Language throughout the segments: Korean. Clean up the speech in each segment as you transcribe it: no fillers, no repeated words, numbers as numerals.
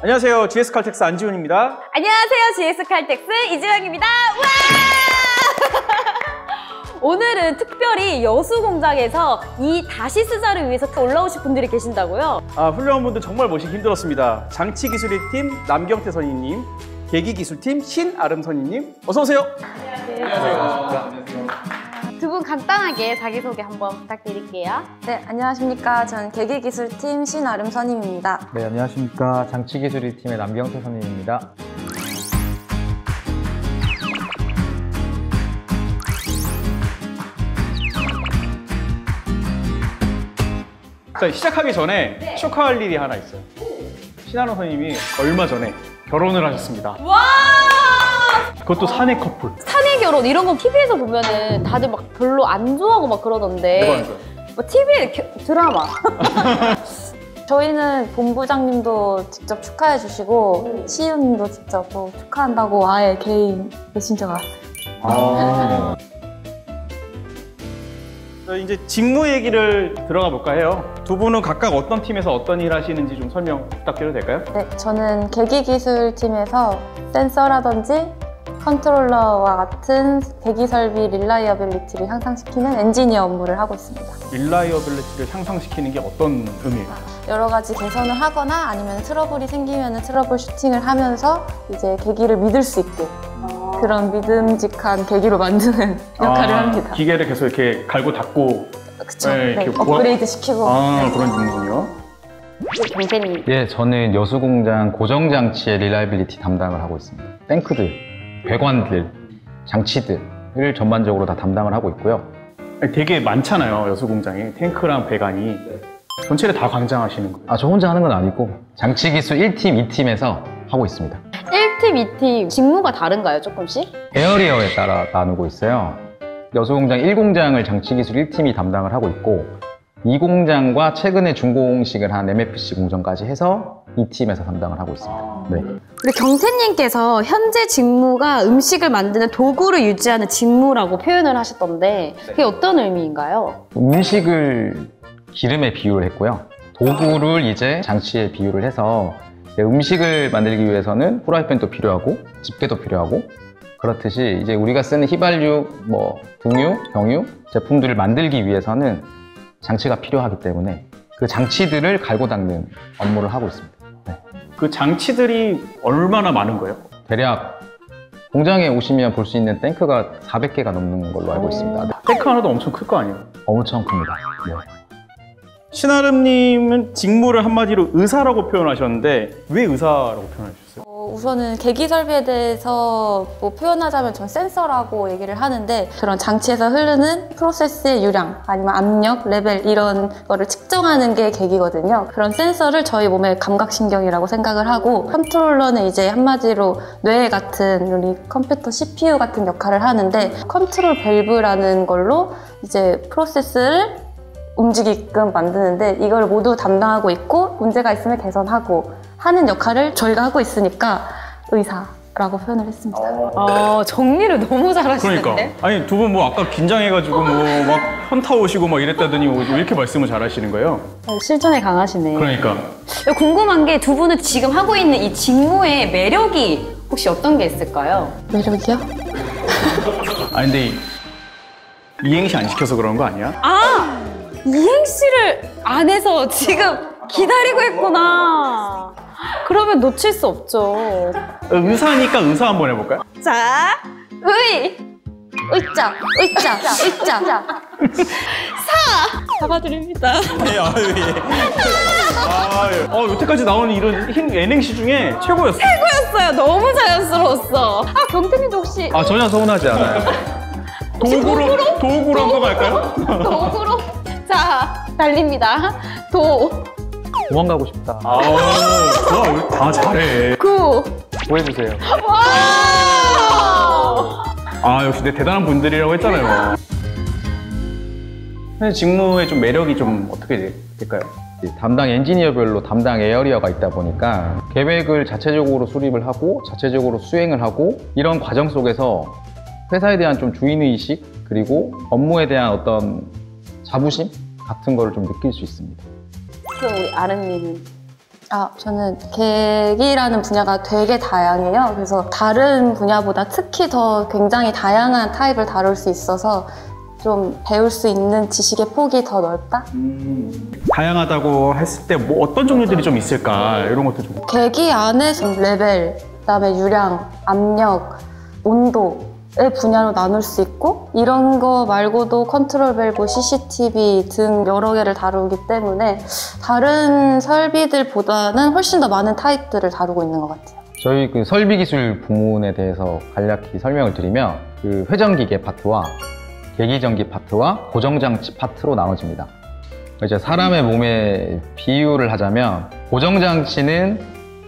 안녕하세요. GS칼텍스 안지훈입니다. 안녕하세요. GS칼텍스 이지영입니다. 와! 오늘은 특별히 여수공장에서 이 다시 쓰자를 위해서 올라오신 분들이 계신다고요? 훌륭한 분들 정말 모시기 힘들었습니다. 장치기술팀 남경태 선임님, 계기기술팀 신아름 선임님, 어서 오세요. 안녕하세요. 두 분 간단하게 자기소개 한번 부탁드릴게요. 네, 안녕하십니까. 전 계기기술팀 신아름 선임입니다. 네, 안녕하십니까. 장치기술팀의 남경태 선임입니다. 자, 시작하기 전에 축하할 일이 하나 있어요. 신아름 선임이 얼마 전에 결혼을 하셨습니다. 와! 그것도 사내 커플. 사내 결혼 이런 거 TV에서 보면은 다들 막 별로 안 좋아하고 막 그러던데. 뭐가 안 좋아요? 뭐 TV 드라마. 저희는 본부장님도 직접 축하해 주시고 시우님도 직접 또 축하한다고 아예 개인 메신저가 왔어요. 이제 직무 얘기를 들어가 볼까 해요. 두 분은 각각 어떤 팀에서 어떤 일 하시는지 좀 설명 부탁드려도 될까요? 네, 저는 계기기술팀에서 센서라든지 컨트롤러와 같은 계기 설비 릴라이어빌리티를 향상시키는 엔지니어 업무를 하고 있습니다. 릴라이어빌리티를 향상시키는 게 어떤 의미예요? 여러 가지 개선을 하거나 아니면 트러블이 생기면 트러블 슈팅을 하면서 이제 계기를 믿을 수 있게 그런 믿음직한 계기로 만드는 역할을 합니다. 기계를 계속 이렇게 갈고 닦고 그쵸. 네, 업그레이드 시키고. 그런 직무군요. 경태님. 예, 저는 여수공장 고정장치의 릴라이빌리티 담당을 하고 있습니다. 탱크들, 배관들, 장치들을 전반적으로 다 담당을 하고 있고요. 되게 많잖아요, 여수공장에. 탱크랑 배관이. 전체를 다 관장하시는 거예요? 저 혼자 하는 건 아니고 장치기술 1팀, 2팀에서 하고 있습니다. 1팀, 2팀 직무가 다른가요, 조금씩? 에어리어에 따라 나누고 있어요. 여수공장 1공장을 장치기술 1팀이 담당을 하고 있고 2공장과 최근에 준공식을 한 MFC 공정까지 해서 2팀에서 담당을 하고 있습니다. 네. 우리 경태님께서 현재 직무가 음식을 만드는 도구를 유지하는 직무라고 표현을 하셨던데 그게 어떤 의미인가요? 음식을 기름에 비유를 했고요. 도구를 이제 장치에 비유를 해서 음식을 만들기 위해서는 프라이팬도 필요하고 집게도 필요하고 그렇듯이 이제 우리가 쓰는 휘발유, 등유, 경유 제품들을 만들기 위해서는 장치가 필요하기 때문에 그 장치들을 갈고 닦는 업무를 하고 있습니다. 네. 그 장치들이 얼마나 많은 거예요? 대략 공장에 오시면 볼 수 있는 탱크가 400개가 넘는 걸로 알고 있습니다. 탱크 하나도 엄청 클 거 아니에요? 엄청 큽니다. 네. 신아름님은 직무를 한마디로 의사라고 표현하셨는데 왜 의사라고 표현하셨어요? 우선은 계기 설비에 대해서 표현하자면 전 센서라고 얘기를 하는데 그런 장치에서 흐르는 프로세스의 유량 아니면 압력, 레벨 이런 거를 측정하는 게 계기거든요. 그런 센서를 저희 몸의 감각신경이라고 생각을 하고 컨트롤러는 이제 한마디로 뇌 같은 우리 컴퓨터 CPU 같은 역할을 하는데 컨트롤 밸브라는 걸로 이제 프로세스를 움직이게끔 만드는데 이걸 모두 담당하고 있고 문제가 있으면 개선하고 하는 역할을 저희가 하고 있으니까 의사라고 표현을 했습니다. 정리를 너무 잘하시는데? 그러니까 아니 두 분 아까 긴장해가지고 막 현타 오시고 막 이랬다더니 왜 이렇게 말씀을 잘하시는 거예요? 실전에 강하시네. 그러니까 궁금한 게 두 분은 지금 하고 있는 이 직무의 매력이 혹시 어떤 게 있을까요? 매력이요? 근데 이행시 안 시켜서 그런 거 아니야? 이행시를 안 해서 지금 기다리고 있구나. 그러면 놓칠 수 없죠. 의사니까 의사 한번 해볼까요? 자, 의자. 잡아드립니다. 여태까지 나오는 이런 예능시 중에 최고였어요. 최고였어요. 너무 자연스러웠어. 경태님도 혹시 전혀 서운하지 않아요. 도구로 한번 갈까요? 도구로? 자, 달립니다. 도망가고 싶다. 좋아. 다 잘해. 구해주세요. 역시 내 대단한 분들이라고 했잖아요. 직무의 좀 매력이 좀 어떻게 될까요? 담당 엔지니어별로 담당 에어리어가 있다 보니까 계획을 자체적으로 수립을 하고 자체적으로 수행을 하고 이런 과정 속에서 회사에 대한 좀 주인의식 그리고 업무에 대한 어떤 자부심 같은 거를 좀 느낄 수 있습니다. 그럼 우리 아름님은? 저는 계기라는 분야가 되게 다양해요. 그래서 다른 분야보다 특히 더 굉장히 다양한 타입을 다룰 수 있어서 좀 배울 수 있는 지식의 폭이 더 넓다? 다양하다고 했을 때 뭐 어떤 종류들이 좀 있을까 이런 것도 좀. 계기 안에 레벨, 그다음에 유량, 압력, 온도의 분야로 나눌 수 있고 이런 거 말고도 컨트롤 밸브, CCTV 등 여러 개를 다루기 때문에 다른 설비들보다는 훨씬 더 많은 타입들을 다루고 있는 것 같아요. 저희 그 설비기술 부문에 대해서 간략히 설명을 드리면 그 회전기계 파트와 계기전기 파트와 고정장치 파트로 나눠집니다. 이제 사람의 몸에 비유를 하자면 고정장치는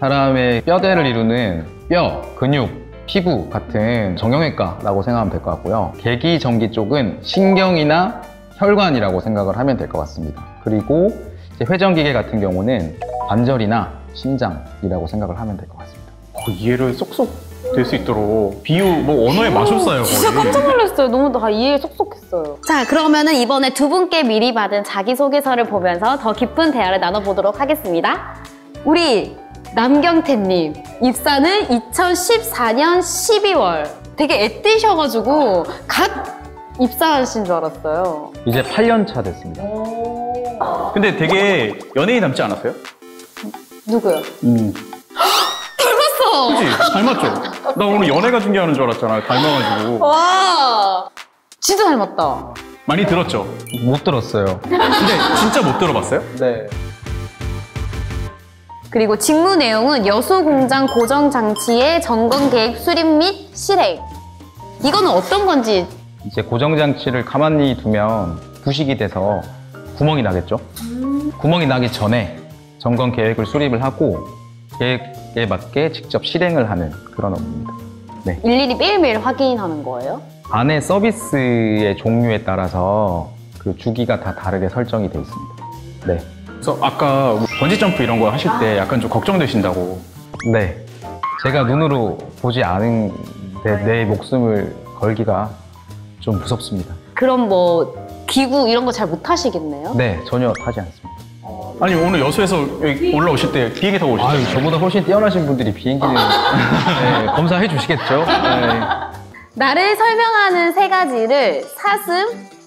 사람의 뼈대를 이루는 뼈, 근육, 피부 같은 정형외과라고 생각하면 될 것 같고요. 계기전기 쪽은 신경이나 혈관이라고 생각을 하면 될 것 같습니다. 그리고 이제 회전기계 같은 경우는 관절이나 심장이라고 생각을 하면 될 것 같습니다. 이해를 쏙쏙 될 수 있도록 비유 뭐 언어의 마술사예요. 진짜 거의. 깜짝 놀랐어요. 너무 다 이해 쏙쏙했어요. 자, 그러면은 이번에 두 분께 미리 받은 자기소개서를 보면서 더 깊은 대화를 나눠보도록 하겠습니다. 우리 남경태님, 입사는 2014년 12월. 되게 애띠셔가지고 갓 입사하신 줄 알았어요. 이제 8년 차 됐습니다. 근데 되게 연예인 닮지 않았어요? 누구요? 닮았어! 그치? 닮았죠? 나 오늘 연예가 중계하는 줄 알았잖아. 닮아가지고. 와, 진짜 닮았다. 많이 들었죠? 못 들었어요. 근데 진짜 못 들어봤어요? 네. 그리고 직무 내용은 여수 공장 고정 장치의 점검 계획 수립 및 실행. 이거는 어떤 건지. 이제 고정장치를 가만히 두면 부식이 돼서 구멍이 나겠죠? 구멍이 나기 전에 점검 계획을 수립을 하고 계획에 맞게 직접 실행을 하는 그런 업무입니다. 네. 일일이 매일매일 확인하는 거예요? 안에 서비스의 종류에 따라서 그 주기가 다 다르게 설정이 되어 있습니다. 네. 그래서 아까 번지점프 이런 거 하실 때 약간 좀 걱정되신다고. 네. 제가 눈으로 보지 않은 내 목숨을 걸기가 좀 무섭습니다. 그럼 뭐 기구 이런 거 잘 못 하시겠네요? 네, 전혀 타지 않습니다. 아니 오늘 여수에서 여기 올라오실 때 비행기 타고 오셨잖아요. 아유, 저보다 훨씬 뛰어나신 분들이 비행기를 네, 검사해 주시겠죠? 네. 나를 설명하는 세 가지를 사슴,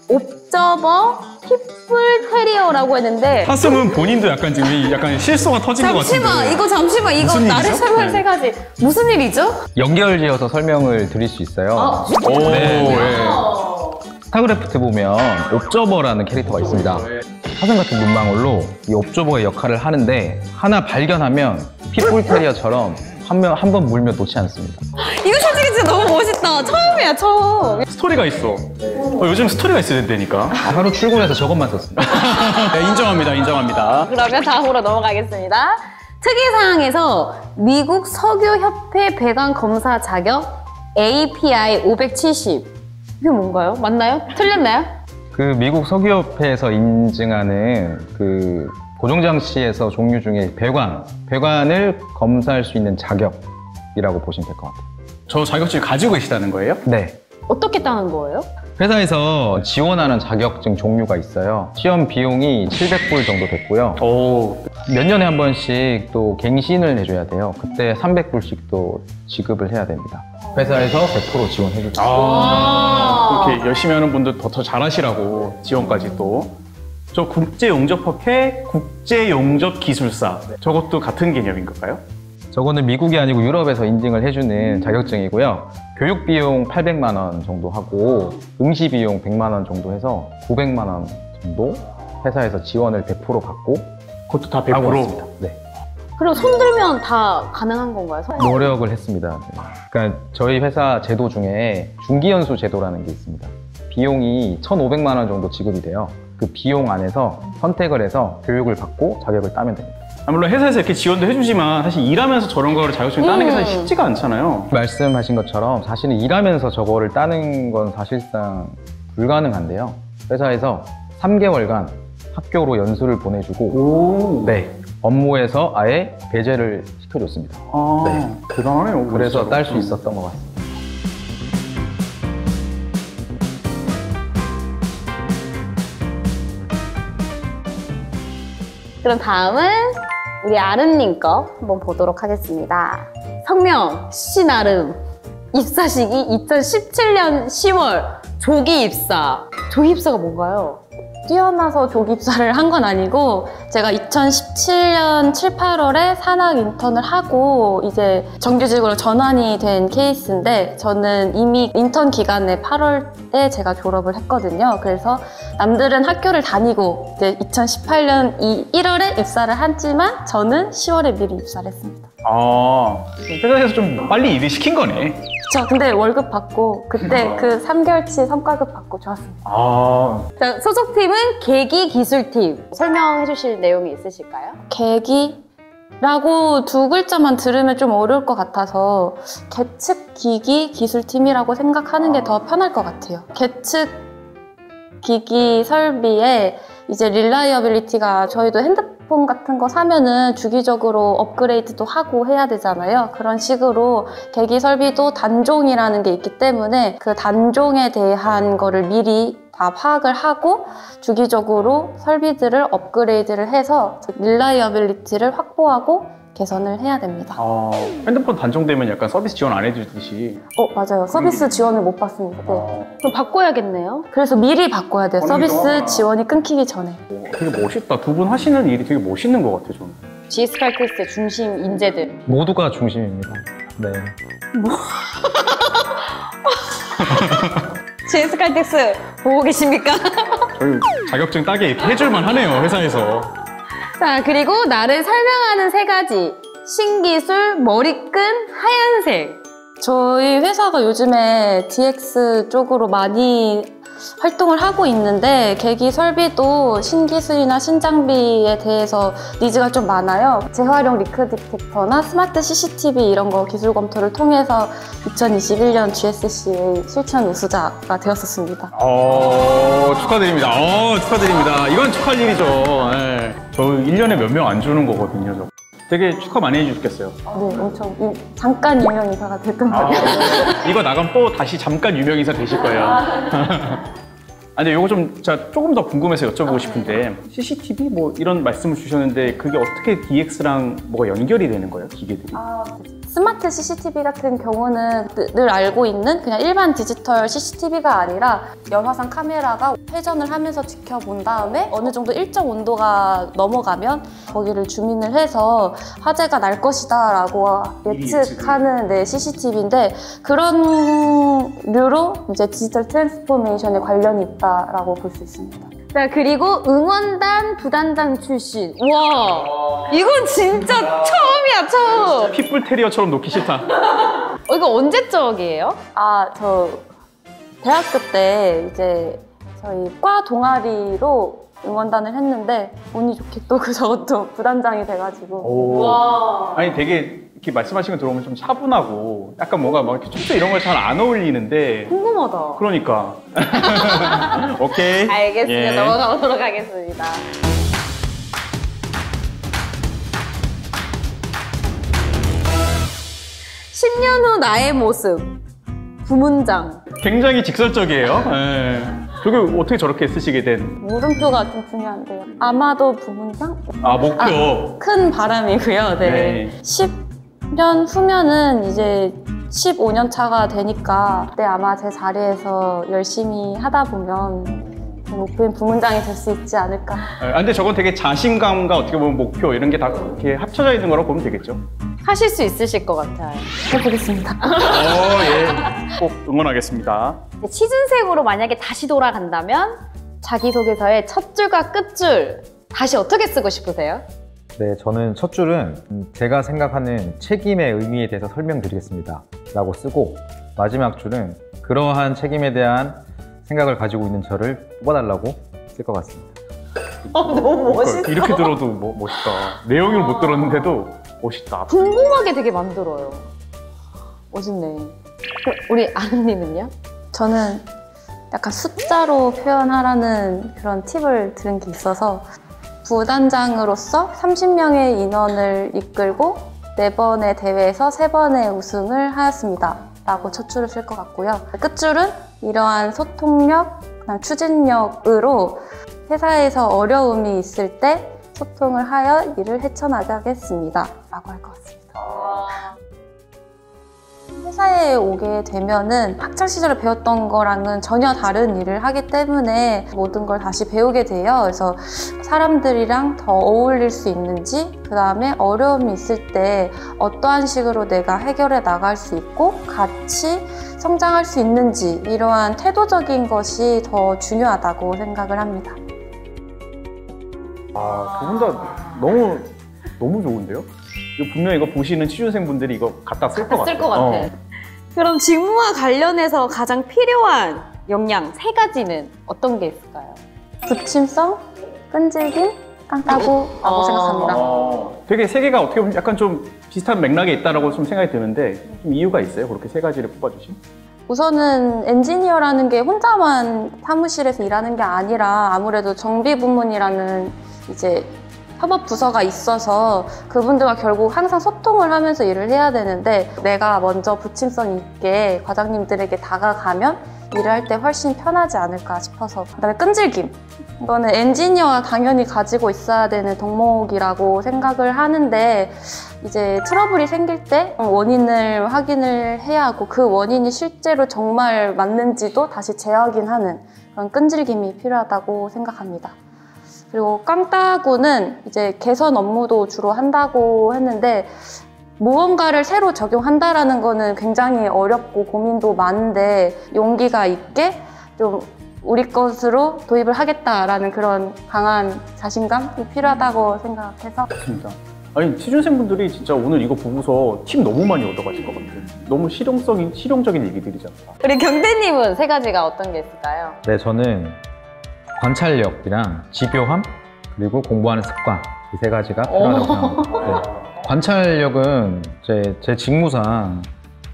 옵저버, 핏불 테리어라고 했는데 사슴은 본인도 약간 지금 약간 실수가 터진 것 같은데. 잠시만 이거 무슨 나를 일이죠? 설명할 네. 세 가지 무슨 일이죠? 연결지어서 설명을 드릴 수 있어요. 오, 네. 예. 스타크래프트 보면 옵저버라는 캐릭터가 있습니다. 사슴 같은 문망울로 이 옵저버의 역할을 하는데 하나 발견하면 핏불 테리어처럼 한 번 물면 놓지 않습니다. 이거 솔직히 진짜 너무 멋있다. 처음이야 처음. 스토리가 있어. 요즘 스토리가 있어야 된다니까. 하루 출근해서 저것만 썼습니다. 네, 인정합니다. 인정합니다. 그러면 다음으로 넘어가겠습니다. 특이사항에서 미국 석유협회 배관 검사 자격 API 570. 이게 뭔가요? 맞나요? 틀렸나요? 그 미국 석유협회에서 인증하는 그 고정장치에서 종류 중에 배관을 검사할 수 있는 자격이라고 보시면 될 것 같아요. 저 자격증 가지고 계시다는 거예요? 네. 어떻게 따는 거예요? 회사에서 지원하는 자격증 종류가 있어요. 시험 비용이 700불 정도 됐고요. 오. 몇 년에 한 번씩 또 갱신을 해줘야 돼요. 그때 300불씩 또 지급을 해야 됩니다. 회사에서 100% 지원해 줄 거예요. 그렇게 열심히 하는 분들 더 잘하시라고 지원까지 또. 저 국제용접학회 국제용접기술사. 저것도 같은 개념인가요? 저거는 미국이 아니고 유럽에서 인증을 해주는 자격증이고요. 교육 비용 800만 원 정도 하고 응시 비용 100만 원 정도 해서 900만 원 정도 회사에서 지원을 100% 받고 그것도 다 하고 100%? 있습니다. 네. 그럼 손 들면 다 가능한 건가요? 노력을 했습니다. 네. 그러니까 저희 회사 제도 중에 중기연수 제도라는 게 있습니다. 비용이 1,500만 원 정도 지급이 돼요. 그 비용 안에서 선택을 해서 교육을 받고 자격을 따면 됩니다. 물론 회사에서 이렇게 지원도 해주지만 사실 일하면서 저런 거를 자격증 따는 게 사실 쉽지가 않잖아요. 말씀하신 것처럼 사실은 일하면서 저거를 따는 건 사실상 불가능한데요. 회사에서 3개월간 학교로 연수를 보내주고 오. 네, 업무에서 아예 배제를 시켜줬습니다. 아, 네. 대단하네요. 그래서 진짜로. 딸 수 있었던 것 같습니다. 그럼 다음은 우리 아름님 거 한번 보도록 하겠습니다. 성명, 씨 나름. 입사 시기 2017년 10월. 조기 입사. 조기 입사가 뭔가요? 뛰어나서 조기 입사를 한 건 아니고 제가 2017년 7, 8월에 산학 인턴을 하고 이제 정규직으로 전환이 된 케이스인데 저는 이미 인턴 기간에 8월에 제가 졸업을 했거든요. 그래서 남들은 학교를 다니고 이제 2018년 1월에 입사를 했지만 저는 10월에 미리 입사를 했습니다. 아, 회사에서 좀 빨리 일을 시킨 거네. 저 근데 월급 받고 그때 그 3개월치 성과급 받고 좋았습니다. 아, 자, 소속팀은 계기 기술팀. 설명해 주실 내용이 있으실까요? 계기라고 두 글자만 들으면 좀 어려울 것 같아서 계측 기기 기술팀이라고 생각하는 게 더 편할 것 같아요. 계측 기기 설비에 이제 릴라이어빌리티가 저희도 핸드폰 같은 거 사면은 주기적으로 업그레이드도 하고 해야 되잖아요. 그런 식으로 계기 설비도 단종이라는 게 있기 때문에 그 단종에 대한 거를 미리 다 파악을 하고 주기적으로 설비들을 업그레이드를 해서 릴라이어빌리티를 확보하고 개선을 해야 됩니다. 핸드폰 단종되면 약간 서비스 지원 안 해주듯이. 맞아요. 서비스 지원을 못 받습니다. 네. 그럼 바꿔야겠네요. 그래서 미리 바꿔야 돼요. 서비스 지원이 끊기기 전에. 되게 멋있다. 두 분 하시는 일이 되게 멋있는 것 같아요, 저는. GS 칼텍스의 중심 인재들. 모두가 중심입니다. 네. GS 칼텍스 보고 계십니까? 저희 자격증 따게 이렇게 해줄만 하네요, 회사에서. 자, 그리고 나를 설명하는 세 가지. 신기술, 머리끈, 하얀색. 저희 회사가 요즘에 DX 쪽으로 많이 활동을 하고 있는데 계기 설비도 신기술이나 신장비에 대해서 니즈가 좀 많아요. 재활용 리크 디텍터나 스마트 CCTV 이런 거 기술 검토를 통해서 2021년 GSCA 실천 우수자가 되었었습니다. 축하드립니다. 축하드립니다. 이건 축하할 일이죠. 네. 저 1년에 몇 명 안 주는 거거든요. 저. 되게 축하 많이 해주셨겠어요. 네, 엄청 잠깐 유명 인사가 됐던 거예요. 이거 나가면 또 다시 잠깐 유명 인사 되실 거예요. 근데 이거 좀 제가 조금 더 궁금해서 여쭤보고 싶은데 CCTV 뭐 이런 말씀을 주셨는데 그게 어떻게 DX랑 뭐가 연결이 되는 거예요, 기계들이? 스마트 CCTV 같은 경우는 늘 알고 있는 그냥 일반 디지털 CCTV가 아니라 열화상 카메라가 회전을 하면서 지켜본 다음에 어느 정도 일정 온도가 넘어가면 거기를 줌인을 해서 화재가 날 것이다 라고 예측하는 CCTV인데 그런 류로 이제 디지털 트랜스포메이션에 관련이 있다라고 볼 수 있습니다. 자, 그리고 응원단 부단장 출신. 와, 이건 진짜 처음이야, 처음. 핏불 테리어처럼 놓기 싫다. 이거 언제적이에요? 저 대학교 때 이제 저희 과 동아리로 응원단을 했는데 운이 좋게 또 저것도 부단장이 돼가지고. 와. 아니 되게 이렇게 말씀하신 거 들어보면 좀 차분하고 약간 뭔가 막 이렇게 춤도 이런 걸 잘 안 어울리는데 궁금하다. 그러니까 오케이. 알겠습니다. 예. 넘어가 보도록 하겠습니다. 10년 후 나의 모습. 부문장. 굉장히 직설적이에요. 예. 저게 어떻게 저렇게 쓰시게 된? 물음표가 좀 중요한데요. 아마도 부문장? 목표. 큰 바람이고요. 네. 네. 10년 후면은 이제 15년 차가 되니까 그때 아마 제 자리에서 열심히 하다 보면 목표인 부문장이 될 수 있지 않을까. 근데 저건 되게 자신감과 어떻게 보면 목표 이런 게 다 이렇게 합쳐져 있는 거라고 보면 되겠죠. 하실 수 있으실 것 같아요. 해보겠습니다. 예. 꼭 응원하겠습니다. 취준생으로 만약에 다시 돌아간다면 자기소개서의 첫 줄과 끝줄 다시 어떻게 쓰고 싶으세요? 네, 저는 첫 줄은 제가 생각하는 책임의 의미에 대해서 설명드리겠습니다 라고 쓰고 마지막 줄은 그러한 책임에 대한 생각을 가지고 있는 저를 뽑아달라고 쓸 것 같습니다. 너무 멋있어. 이렇게 들어도 멋있다. 내용을 못 들었는데도 멋있다. 궁금하게 되게 만들어요. 멋있네. 우리 아는님은요? 저는 약간 숫자로 표현하라는 그런 팁을 들은 게 있어서 부단장으로서 30명의 인원을 이끌고 4번의 대회에서 3번의 우승을 하였습니다 라고 첫 줄을 쓸 것 같고요. 끝줄은 이러한 소통력, 추진력으로 회사에서 어려움이 있을 때 소통을 하여 일을 헤쳐나가겠습니다. 라고 할 것 같습니다. 회사에 오게 되면은 학창시절에 배웠던 거랑은 전혀 다른 일을 하기 때문에 모든 걸 다시 배우게 돼요. 그래서 사람들이랑 더 어울릴 수 있는지, 그 다음에 어려움이 있을 때 어떠한 식으로 내가 해결해 나갈 수 있고 같이 성장할 수 있는지, 이러한 태도적인 것이 더 중요하다고 생각을 합니다. 두 분 다 너무 좋은데요? 이거 분명 이거 보시는 취준생분들이 이거 갖다 쓸 것 같아요. 쓸 것 같아. 그럼 직무와 관련해서 가장 필요한 역량 3가지는 어떤 게 있을까요? 부침성, 끈질김, 깡따구라고 생각합니다. 되게 3개가 어떻게 보면 약간 좀 비슷한 맥락에 있다라고 좀 생각이 드는데 좀 이유가 있어요? 그렇게 3가지를 뽑아주신? 우선은 엔지니어라는 게 혼자만 사무실에서 일하는 게 아니라 아무래도 정비 부문이라는 이제 협업 부서가 있어서 그분들과 결국 항상 소통을 하면서 일을 해야 되는데, 내가 먼저 부침성 있게 과장님들에게 다가가면 일을 할 때 훨씬 편하지 않을까 싶어서. 그다음에 끈질김. 이거는 엔지니어가 당연히 가지고 있어야 되는 덕목이라고 생각을 하는데, 이제 트러블이 생길 때 원인을 확인을 해야 하고 그 원인이 실제로 정말 맞는지도 다시 재확인하는 그런 끈질김이 필요하다고 생각합니다. 그리고 깡따구는 이제 개선 업무도 주로 한다고 했는데, 무언가를 새로 적용한다라는 거는 굉장히 어렵고 고민도 많은데 용기가 있게 좀 우리 것으로 도입을 하겠다라는 그런 강한 자신감이 필요하다고 생각해서. 맞습니다. 아니 취준생분들이 진짜 오늘 이거 보고서 팁 너무 많이 얻어가실 것 같아요. 너무 실용적인 얘기들이잖아요. 우리 경대님은 3가지가 어떤 게 있을까요? 네, 저는 관찰력이랑 집요함 그리고 공부하는 습관, 이 3가지가 필요하다고 생각합니다. 네. 관찰력은 제 직무상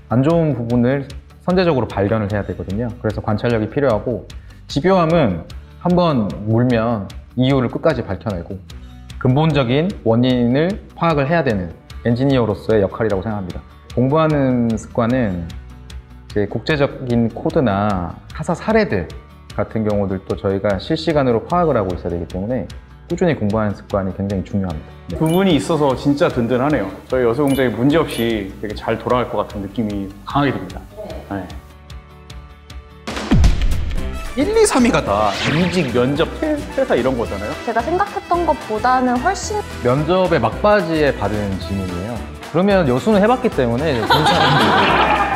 안 좋은 부분을 선제적으로 발견을 해야 되거든요. 그래서 관찰력이 필요하고, 집요함은 한번 물면 이유를 끝까지 밝혀내고 근본적인 원인을 파악을 해야 되는 엔지니어로서의 역할이라고 생각합니다. 공부하는 습관은 이제 국제적인 코드나 타사 사례들 같은 경우들도 저희가 실시간으로 파악을 하고 있어야 되기 때문에 꾸준히 공부하는 습관이 굉장히 중요합니다. 네. 두 분이 있어서 진짜 든든하네요. 저희 여수공장이 문제없이 되게 잘 돌아갈 것 같은 느낌이 강하게 듭니다. 네. 1, 2, 3위가 다 이직, 면접, 퇴사 이런 거잖아요. 제가 생각했던 것보다는 훨씬 면접의 막바지에 받은 질문이에요. 그러면 여수는 해봤기 때문에 괜찮은데